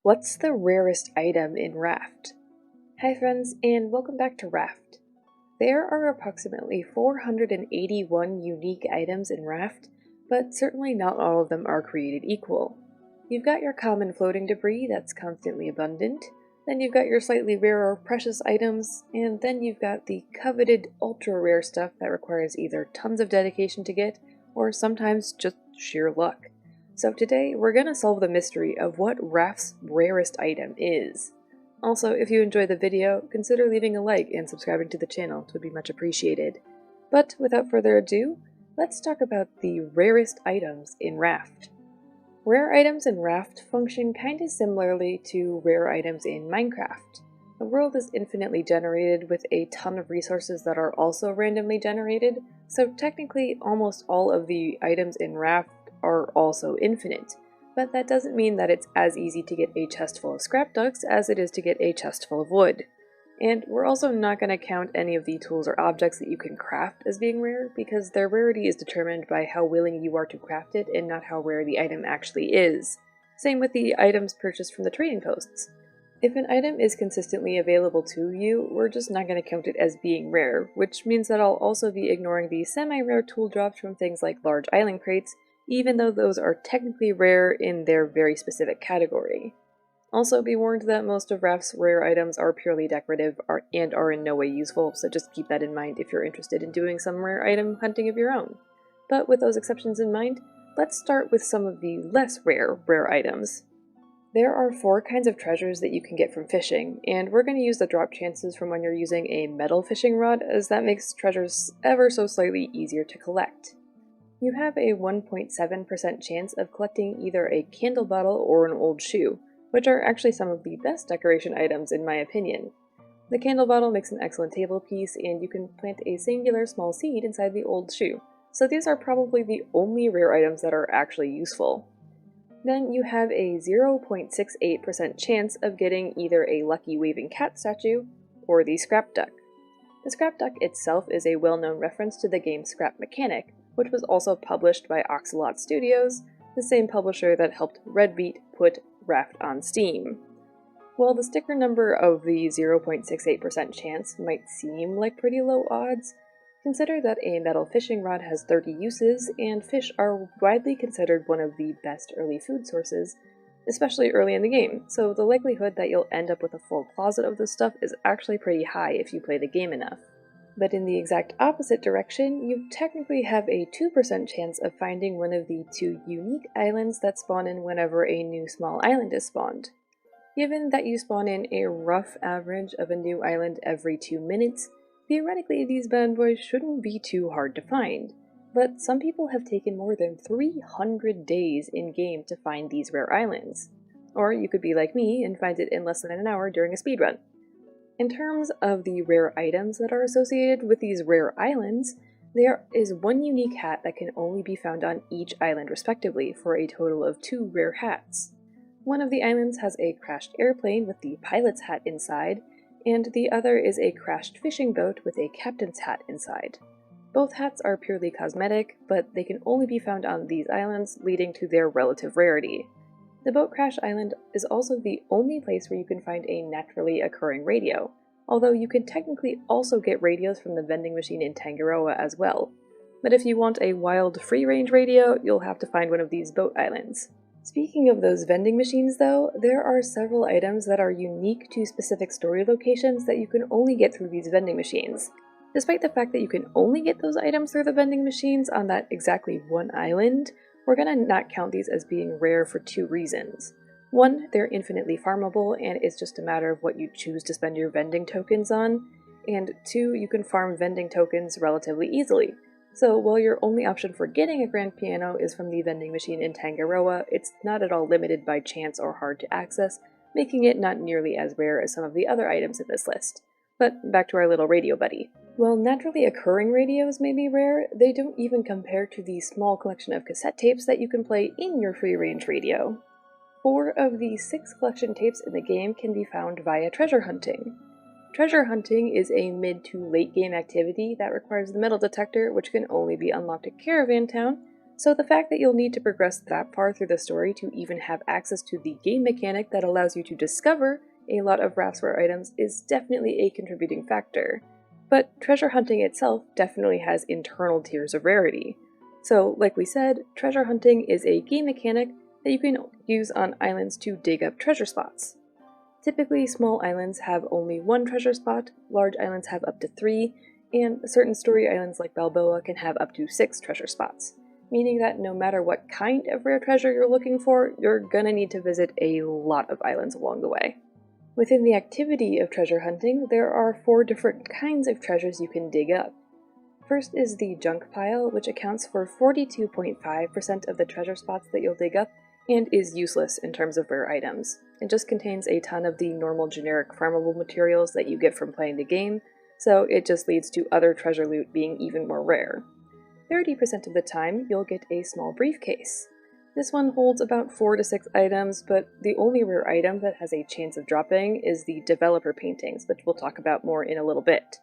What's the rarest item in Raft? Hi friends, and welcome back to Raft. There are approximately 481 unique items in Raft, but certainly not all of them are created equal. You've got your common floating debris that's constantly abundant, then you've got your slightly rarer precious items, and then you've got the coveted ultra rare stuff that requires either tons of dedication to get, or sometimes just sheer luck. So today, we're going to solve the mystery of what Raft's rarest item is. Also, if you enjoyed the video, consider leaving a like and subscribing to the channel, it would be much appreciated. But without further ado, let's talk about the rarest items in Raft. Rare items in Raft function kinda similarly to rare items in Minecraft. The world is infinitely generated with a ton of resources that are also randomly generated, so technically almost all of the items in Raft are also infinite, but that doesn't mean that it's as easy to get a chest full of scrap ducks as it is to get a chest full of wood. And we're also not going to count any of the tools or objects that you can craft as being rare, because their rarity is determined by how willing you are to craft it and not how rare the item actually is. Same with the items purchased from the trading posts. If an item is consistently available to you, we're just not going to count it as being rare, which means that I'll also be ignoring the semi-rare tool drops from things like large island crates, even though those are technically rare in their very specific category. Also, be warned that most of Raft's rare items are purely decorative and are in no way useful, so just keep that in mind if you're interested in doing some rare item hunting of your own. But with those exceptions in mind, let's start with some of the less rare items. There are 4 kinds of treasures that you can get from fishing, and we're going to use the drop chances from when you're using a metal fishing rod, as that makes treasures ever so slightly easier to collect. You have a 1.7% chance of collecting either a candle bottle or an old shoe, which are actually some of the best decoration items in my opinion. The candle bottle makes an excellent table piece, and you can plant a singular small seed inside the old shoe, so these are probably the only rare items that are actually useful. Then you have a 0.68% chance of getting either a lucky waving cat statue or the scrap duck. The scrap duck itself is a well-known reference to the game Scrap Mechanic, which was also published by Ocelot Studios, the same publisher that helped Redbeat put Raft on Steam. While the sticker number of the 0.68% chance might seem like pretty low odds, consider that a metal fishing rod has 30 uses, and fish are widely considered one of the best early food sources, especially early in the game, so the likelihood that you'll end up with a full closet of this stuff is actually pretty high if you play the game enough. But in the exact opposite direction, you technically have a 2% chance of finding one of the 2 unique islands that spawn in whenever a new small island is spawned. Given that you spawn in a rough average of a new island every 2 minutes, theoretically these bad boys shouldn't be too hard to find. But some people have taken more than 300 days in-game to find these rare islands. Or you could be like me and find it in less than an hour during a speedrun. In terms of the rare items that are associated with these rare islands, there is 1 unique hat that can only be found on each island respectively, for a total of 2 rare hats. One of the islands has a crashed airplane with the pilot's hat inside, and the other is a crashed fishing boat with a captain's hat inside. Both hats are purely cosmetic, but they can only be found on these islands, leading to their relative rarity. The Boat Crash Island is also the only place where you can find a naturally occurring radio, although you can technically also get radios from the vending machine in Tangaroa as well. But if you want a wild free-range radio, you'll have to find one of these boat islands. Speaking of those vending machines though, there are several items that are unique to specific story locations that you can only get through these vending machines. Despite the fact that you can only get those items through the vending machines on that exactly 1 island, we're gonna not count these as being rare for 2 reasons. 1, they're infinitely farmable, and it's just a matter of what you choose to spend your vending tokens on, and 2, you can farm vending tokens relatively easily. So while your only option for getting a grand piano is from the vending machine in Tangaroa, it's not at all limited by chance or hard to access, making it not nearly as rare as some of the other items in this list. But back to our little radio buddy. While naturally occurring radios may be rare, they don't even compare to the small collection of cassette tapes that you can play in your free-range radio. 4 of the 6 collection tapes in the game can be found via treasure hunting. Treasure hunting is a mid to late game activity that requires the metal detector, which can only be unlocked at Caravan Town, So the fact that you'll need to progress that far through the story to even have access to the game mechanic that allows you to discover a lot of Raft's rare items is definitely a contributing factor. But treasure hunting itself definitely has internal tiers of rarity. So, like we said, treasure hunting is a game mechanic that you can use on islands to dig up treasure spots. Typically, small islands have only one treasure spot, large islands have up to 3, and certain story islands like Balboa can have up to 6 treasure spots, meaning that no matter what kind of rare treasure you're looking for, you're gonna need to visit a lot of islands along the way. Within the activity of treasure hunting, there are 4 different kinds of treasures you can dig up. First is the junk pile, which accounts for 42.5% of the treasure spots that you'll dig up, and is useless in terms of rare items. It just contains a ton of the normal generic farmable materials that you get from playing the game, so it just leads to other treasure loot being even more rare. 30% of the time, you'll get a small briefcase. This one holds about 4 to 6 items, but the only rare item that has a chance of dropping is the developer paintings, which we'll talk about more in a little bit.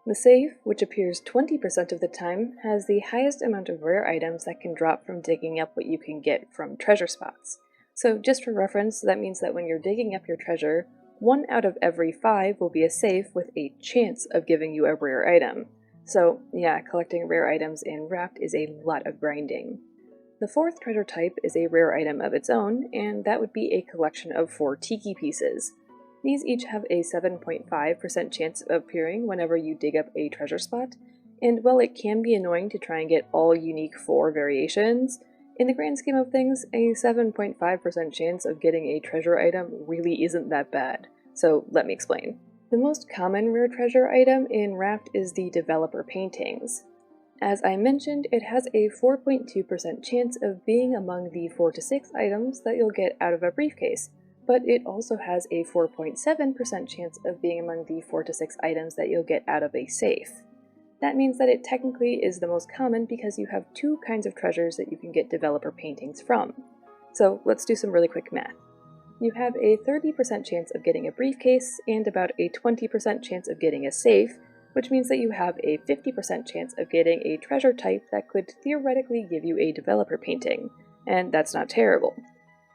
The safe, which appears 20% of the time, has the highest amount of rare items that can drop from digging up what you can get from treasure spots. So just for reference, that means that when you're digging up your treasure, 1 out of every 5 will be a safe with a chance of giving you a rare item. So yeah, collecting rare items in Raft is a lot of grinding. The 4th treasure type is a rare item of its own, and that would be a collection of 4 tiki pieces. These each have a 7.5% chance of appearing whenever you dig up a treasure spot, and while it can be annoying to try and get all unique 4 variations, in the grand scheme of things, a 7.5% chance of getting a treasure item really isn't that bad. So let me explain. The most common rare treasure item in Raft is the developer paintings. As I mentioned, it has a 4.2% chance of being among the 4 to 6 items that you'll get out of a briefcase, but it also has a 4.7% chance of being among the 4 to 6 items that you'll get out of a safe. That means that it technically is the most common because you have 2 kinds of treasures that you can get developer paintings from. So let's do some really quick math. You have a 30% chance of getting a briefcase and about a 20% chance of getting a safe, which means that you have a 50% chance of getting a treasure type that could theoretically give you a developer painting, and that's not terrible.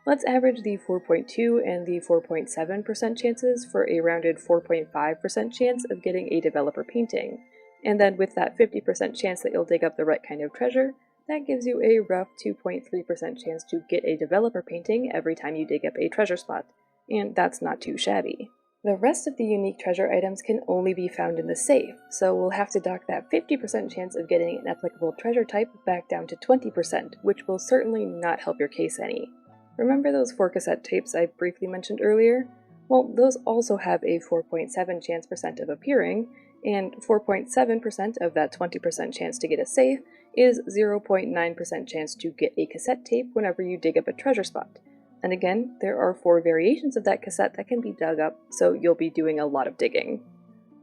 Let's average the 4.2 and the 4.7% chances for a rounded 4.5% chance of getting a developer painting, and then with that 50% chance that you'll dig up the right kind of treasure, that gives you a rough 2.3% chance to get a developer painting every time you dig up a treasure spot, and that's not too shabby. The rest of the unique treasure items can only be found in the safe, so we'll have to dock that 50% chance of getting an applicable treasure type back down to 20%, which will certainly not help your case any. Remember those 4 cassette tapes I briefly mentioned earlier? Well, those also have a 4.7% chance of appearing, and 4.7% of that 20% chance to get a safe is 0.9% chance to get a cassette tape whenever you dig up a treasure spot. And again, there are 4 variations of that cassette that can be dug up, so you'll be doing a lot of digging.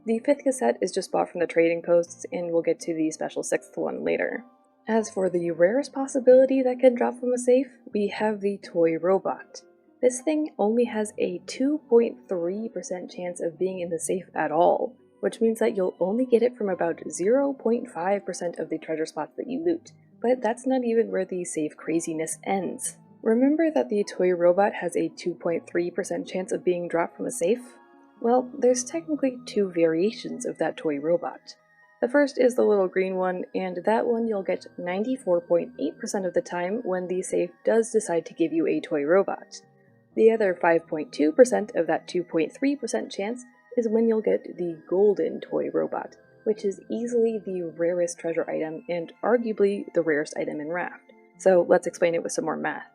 The 5th cassette is just bought from the trading posts, and we'll get to the special 6th one later. As for the rarest possibility that can drop from a safe, we have the toy robot. This thing only has a 2.3% chance of being in the safe at all, which means that you'll only get it from about 0.5% of the treasure spots that you loot, but that's not even where the safe craziness ends. Remember that the toy robot has a 2.3% chance of being dropped from a safe? Well, there's technically 2 variations of that toy robot. The first is the little green one, and that one you'll get 94.8% of the time when the safe does decide to give you a toy robot. The other 5.2% of that 2.3% chance is when you'll get the golden toy robot, which is easily the rarest treasure item and arguably the rarest item in Raft. So let's explain it with some more math.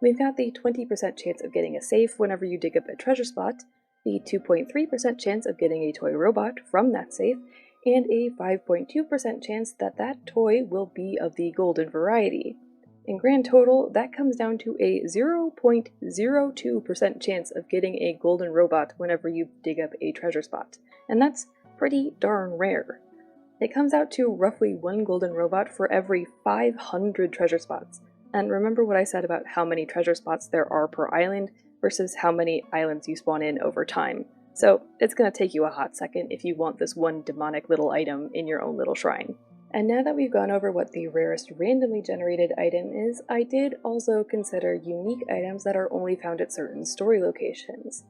We've got the 20% chance of getting a safe whenever you dig up a treasure spot, the 2.3% chance of getting a toy robot from that safe, and a 5.2% chance that that toy will be of the golden variety. In grand total, that comes down to a 0.02% chance of getting a golden robot whenever you dig up a treasure spot, and that's pretty darn rare. It comes out to roughly 1 golden robot for every 500 treasure spots. And remember what I said about how many treasure spots there are per island versus how many islands you spawn in over time. So it's going to take you a hot second if you want this one demonic little item in your own little shrine. And now that we've gone over what the rarest randomly generated item is, I did also consider unique items that are only found at certain story locations.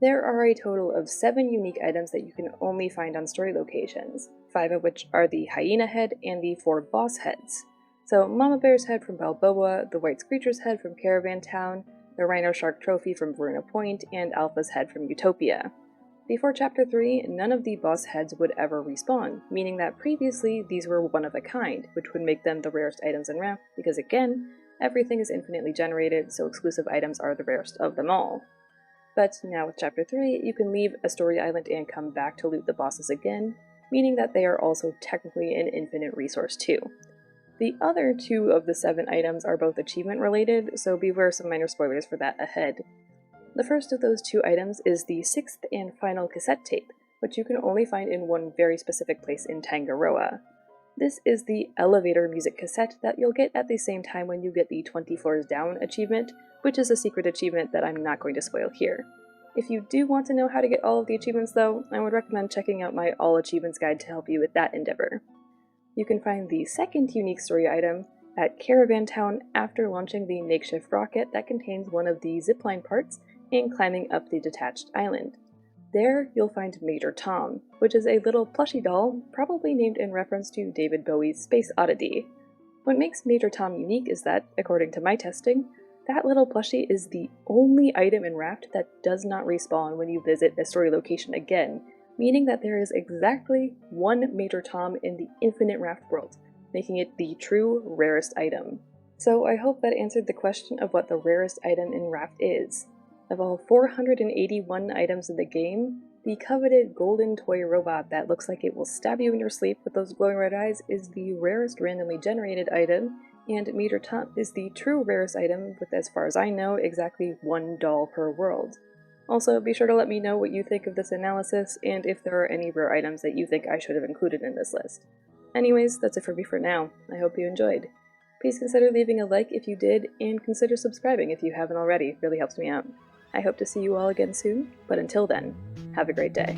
There are a total of 7 unique items that you can only find on story locations, 5 of which are the hyena head and the 4 boss heads. So Mama Bear's head from Balboa, the White Screecher's head from Caravan Town, the Rhino Shark trophy from Verona Point, and Alpha's head from Utopia. Before Chapter 3, none of the boss heads would ever respawn, meaning that previously these were one of a kind, which would make them the rarest items in Raft, because again, everything is infinitely generated, so exclusive items are the rarest of them all. But now with Chapter 3, you can leave a story island and come back to loot the bosses again, meaning that they are also technically an infinite resource too. The other 2 of the 7 items are both achievement related, so beware some minor spoilers for that ahead. The first of those 2 items is the 6th and final cassette tape, which you can only find in one very specific place in Tangaroa. This is the elevator music cassette that you'll get at the same time when you get the 20 floors down achievement, which is a secret achievement that I'm not going to spoil here. If you do want to know how to get all of the achievements though, I would recommend checking out my All Achievements guide to help you with that endeavor. You can find the second unique story item at Caravan Town after launching the makeshift rocket that contains one of the zipline parts and climbing up the detached island. There, you'll find Major Tom, which is a little plushie doll, probably named in reference to David Bowie's Space Oddity. What makes Major Tom unique is that, according to my testing, that little plushie is the only item in Raft that does not respawn when you visit a story location again, meaning that there is exactly one Major Tom in the infinite Raft world, making it the true rarest item. So I hope that answered the question of what the rarest item in Raft is. Of all 481 items in the game, the coveted golden toy robot that looks like it will stab you in your sleep with those glowing red eyes is the rarest randomly generated item, and Major Tom is the true rarest item with, as far as I know, exactly 1 doll per world. Also, be sure to let me know what you think of this analysis, and if there are any rare items that you think I should have included in this list. Anyways, that's it for me for now. I hope you enjoyed. Please consider leaving a like if you did, and consider subscribing if you haven't already. It really helps me out. I hope to see you all again soon, but until then, have a great day.